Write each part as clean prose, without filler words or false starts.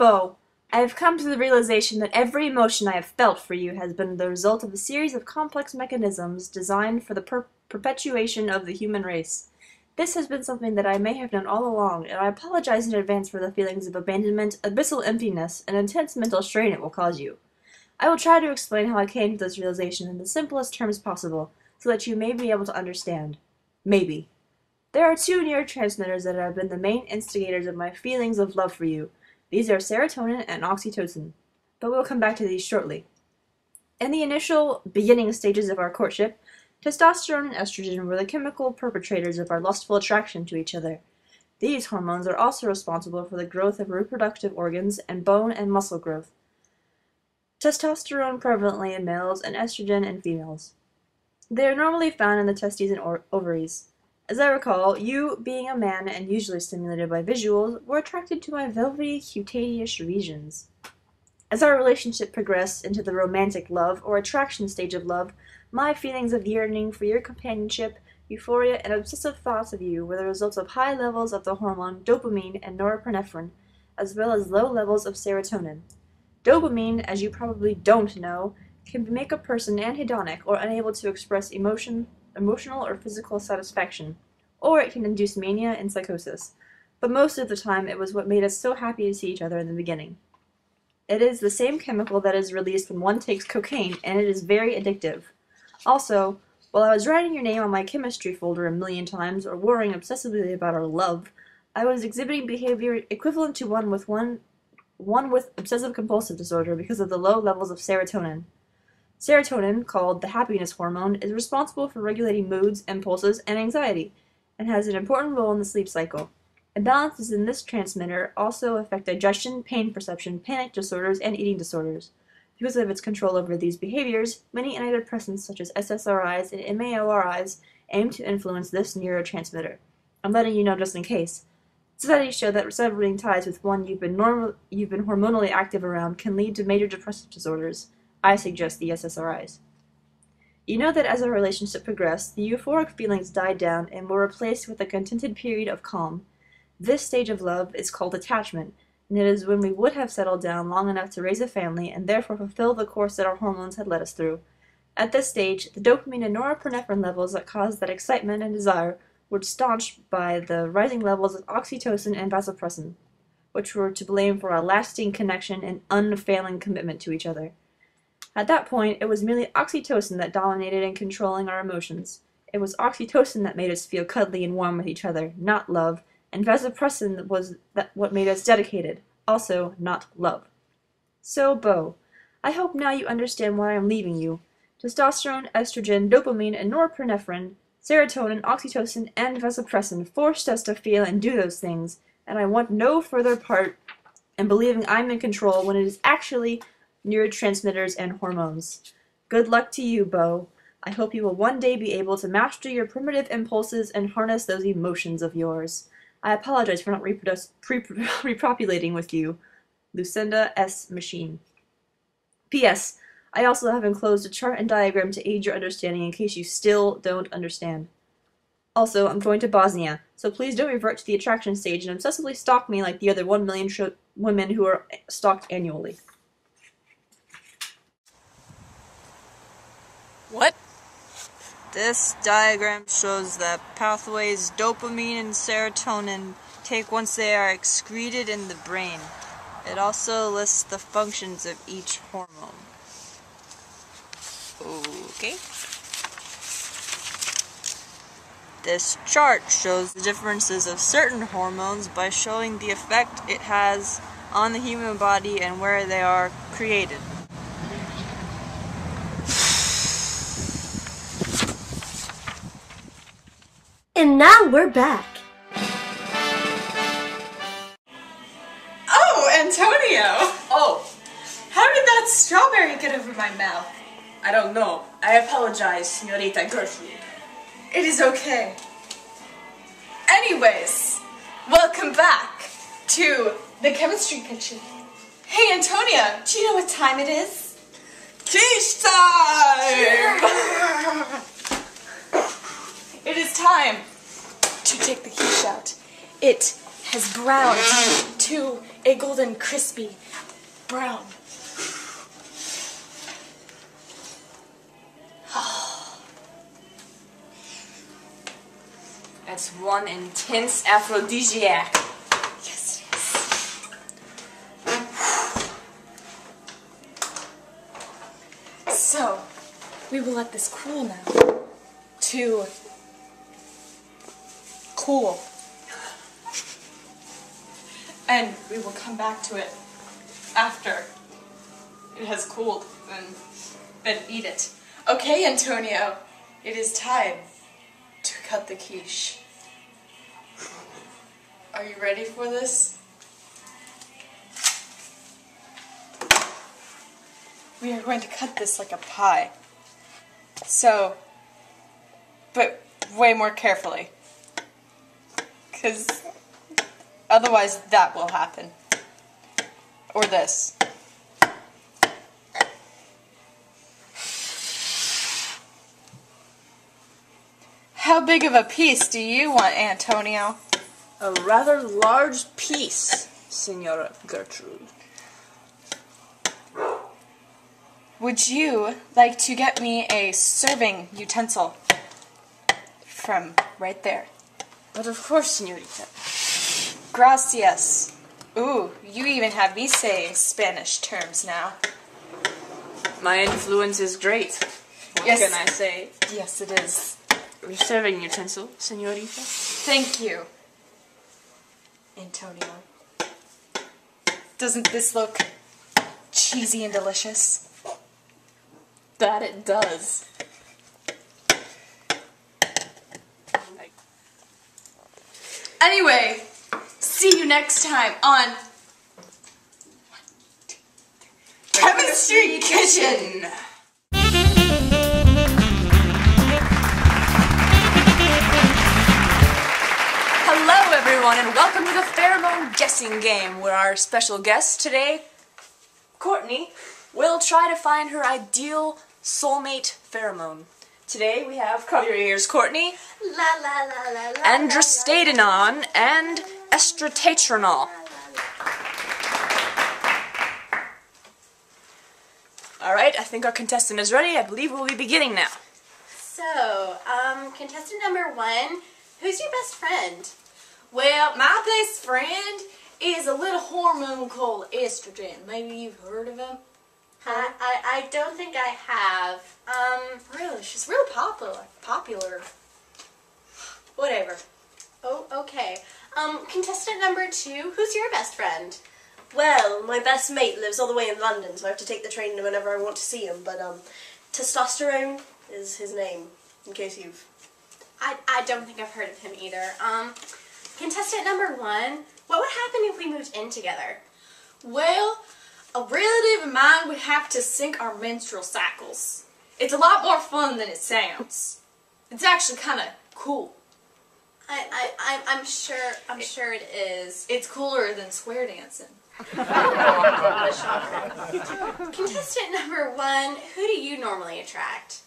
Beau, I have come to the realization that every emotion I have felt for you has been the result of a series of complex mechanisms designed for the perpetuation of the human race. This has been something that I may have known all along, and I apologize in advance for the feelings of abandonment, abyssal emptiness, and intense mental strain it will cause you. I will try to explain how I came to this realization in the simplest terms possible, so that you may be able to understand. Maybe. There are two neurotransmitters that have been the main instigators of my feelings of love for you. These are serotonin and oxytocin, but we'll come back to these shortly. In the initial, beginning stages of our courtship, testosterone and estrogen were the chemical perpetrators of our lustful attraction to each other. These hormones are also responsible for the growth of reproductive organs and bone and muscle growth. Testosterone prevalently in males and estrogen in females. They are normally found in the testes and ovaries. As I recall, you, being a man and usually stimulated by visuals, were attracted to my velvety, cutaneous regions. As our relationship progressed into the romantic love or attraction stage of love, my feelings of yearning for your companionship, euphoria, and obsessive thoughts of you were the results of high levels of the hormone dopamine and norepinephrine, as well as low levels of serotonin. Dopamine, as you probably don't know, can make a person anhedonic or unable to express emotional or physical satisfaction, or it can induce mania and psychosis. But most of the time it was what made us so happy to see each other in the beginning. It is the same chemical that is released when one takes cocaine, and it is very addictive. Also, while I was writing your name on my chemistry folder a million times, or worrying obsessively about our love, I was exhibiting behavior equivalent to one with obsessive-compulsive disorder because of the low levels of serotonin. Serotonin, called the happiness hormone, is responsible for regulating moods, impulses, and anxiety, and has an important role in the sleep cycle. Imbalances in this transmitter also affect digestion, pain perception, panic disorders, and eating disorders. Because of its control over these behaviors, many antidepressants such as SSRIs and MAORIs aim to influence this neurotransmitter. I'm letting you know just in case. Studies show that severing ties with one you've been hormonally active around can lead to major depressive disorders. I suggest the SSRIs. You know that as our relationship progressed, the euphoric feelings died down and were replaced with a contented period of calm. This stage of love is called attachment, and it is when we would have settled down long enough to raise a family and therefore fulfill the course that our hormones had led us through. At this stage, the dopamine and norepinephrine levels that caused that excitement and desire were staunched by the rising levels of oxytocin and vasopressin, which were to blame for our lasting connection and unfailing commitment to each other. At that point, it was merely oxytocin that dominated in controlling our emotions. It was oxytocin that made us feel cuddly and warm with each other, not love, and vasopressin was what made us dedicated, also not love. So, Beau, I hope now you understand why I'm leaving you. Testosterone, estrogen, dopamine, and norepinephrine, serotonin, oxytocin, and vasopressin forced us to feel and do those things, and I want no further part in believing I'm in control when it is actually neurotransmitters and hormones. Good luck to you, Beau. I hope you will one day be able to master your primitive impulses and harness those emotions of yours. I apologize for not repopulating with you. Lucinda S. Machine. P.S. I also have enclosed a chart and diagram to aid your understanding in case you still don't understand. Also, I'm going to Bosnia, so please don't revert to the attraction stage and obsessively stalk me like the other 1 million women who are stalked annually. What? This diagram shows the pathways dopamine and serotonin take once they are excreted in the brain. It also lists the functions of each hormone. Okay. This chart shows the differences of certain hormones by showing the effect it has on the human body and where they are created. And now we're back. Oh, Antonio! Oh, how did that strawberry get over my mouth? I don't know. I apologize, Senorita Gertrude. It is okay. Anyways, welcome back to the chemistry kitchen. Hey, Antonia, do you know what time it is? Quiche time! It is time to take the quiche out. It has browned to a golden crispy brown. That's one intense aphrodisiac. Yes, it is. So, we will let this cool now. To cool. And we will come back to it after it has cooled and then eat it. Okay, Antonio, it is time to cut the quiche. Are you ready for this? We are going to cut this like a pie. So, but way more carefully. Because otherwise that will happen. Or this. How big of a piece do you want, Antonio? A rather large piece, Senora Gertrude. Would you like to get me a serving utensil? From right there. But of course, Senorita. Gracias. Ooh, you even have me saying Spanish terms now. My influence is great. What Yes. can I say? Yes, it is. Your serving utensil, Senorita. Thank you, Antonio. Doesn't this look cheesy and delicious? That it does. Anyway, see you next time on Chemistry Kitchen! Hello, everyone, and welcome to the pheromone guessing game, where our special guest today, Courtney, will try to find her ideal soulmate pheromone. Today we have, cover your ears, Courtney, La la la la la. androstatenon and estratatronol. Alright, I think our contestant is ready. I believe we'll be beginning now. So, contestant number 1, who's your best friend? Well, my best friend is a little hormone called estrogen. Maybe you've heard of him? I don't think I have. Really, she's real popular. Whatever. Oh, okay. Contestant number 2, who's your best friend? Well, my best mate lives all the way in London, so I have to take the train whenever I want to see him, but Testosterone is his name, in case you've... I don't think I've heard of him either. Contestant number 1, what would happen if we moved in together? Well, a relative of mine would have to sync our menstrual cycles. It's a lot more fun than it sounds. It's actually kind of cool. I'm sure it is. It's cooler than square dancing. Contestant number 1, who do you normally attract?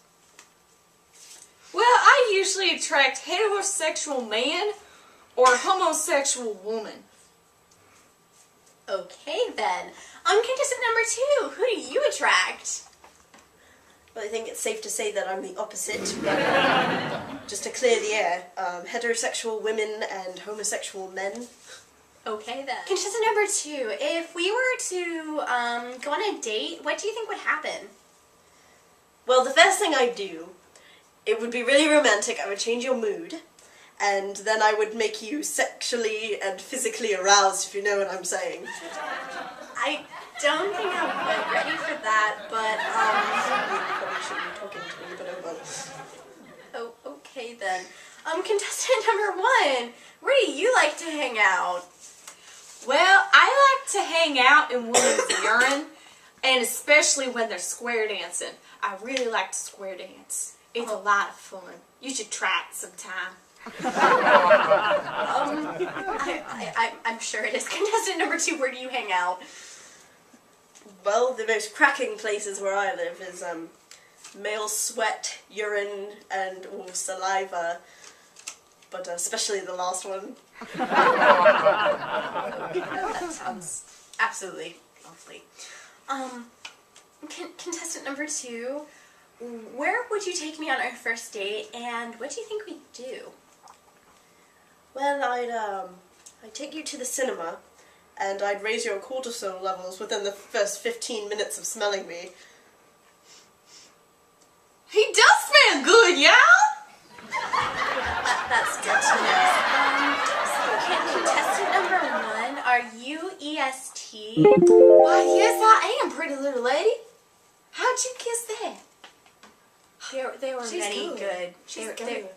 Well, I usually attract heterosexual man or homosexual woman. Okay then. Contestant number 2, who do you attract? Well, I think it's safe to say that I'm the opposite, but just to clear the air, heterosexual women and homosexual men. Okay then. Contestant number 2, if we were to go on a date, what do you think would happen? Well, the first thing I'd do, it would be really romantic. I would change your mood, and then I would make you sexually and physically aroused, if you know what I'm saying. I don't think I'm quite ready for that, but You probably shouldn't be talking to me, but oh well. oh, okay then. Contestant number 1, where do you like to hang out? Well, I like to hang out in women's urine, and especially when they're square dancing. I really like to square dance. It's a lot of fun. You should try it sometime. I'm sure it is. Contestant number 2, where do you hang out? Well, the most cracking places where I live is male sweat, urine, and saliva, but especially the last one. That sounds absolutely lovely. Contestant number 2, where would you take me on our first date, and what do you think we'd do? Well, I'd take you to the cinema, and I'd raise your cortisol levels within the first 15 minutes of smelling me. He does smell good, y'all! That's good to know. Contestant number 1, are you EST? Why, yes, I am, pretty little lady. How'd you kiss that? There were She's many good. good. She's there, good.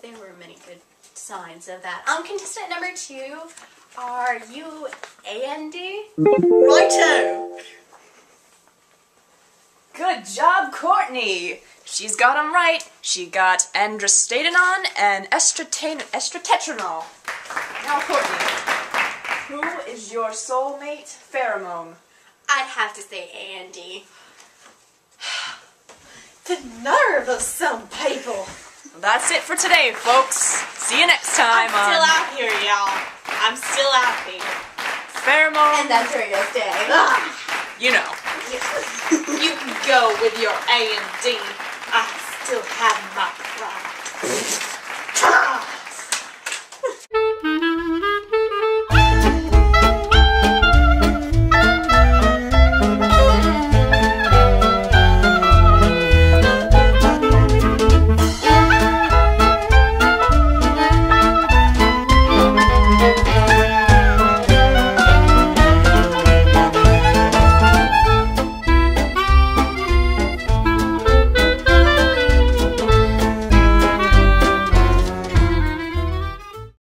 There were many good signs of that. Contestant number 2, are you Andy? Righto! Good job, Courtney. She's got 'em right. She got androstatenon and estrotetranol. Now, Courtney, who is your soulmate pheromone? I'd have to say Andy. The nerve of some people. That's it for today, folks. See you next time I'm still on out here, y'all. I'm still out here. Pheromone. And that's Radio Day. You know. You can go with your A&D. I still have my pride.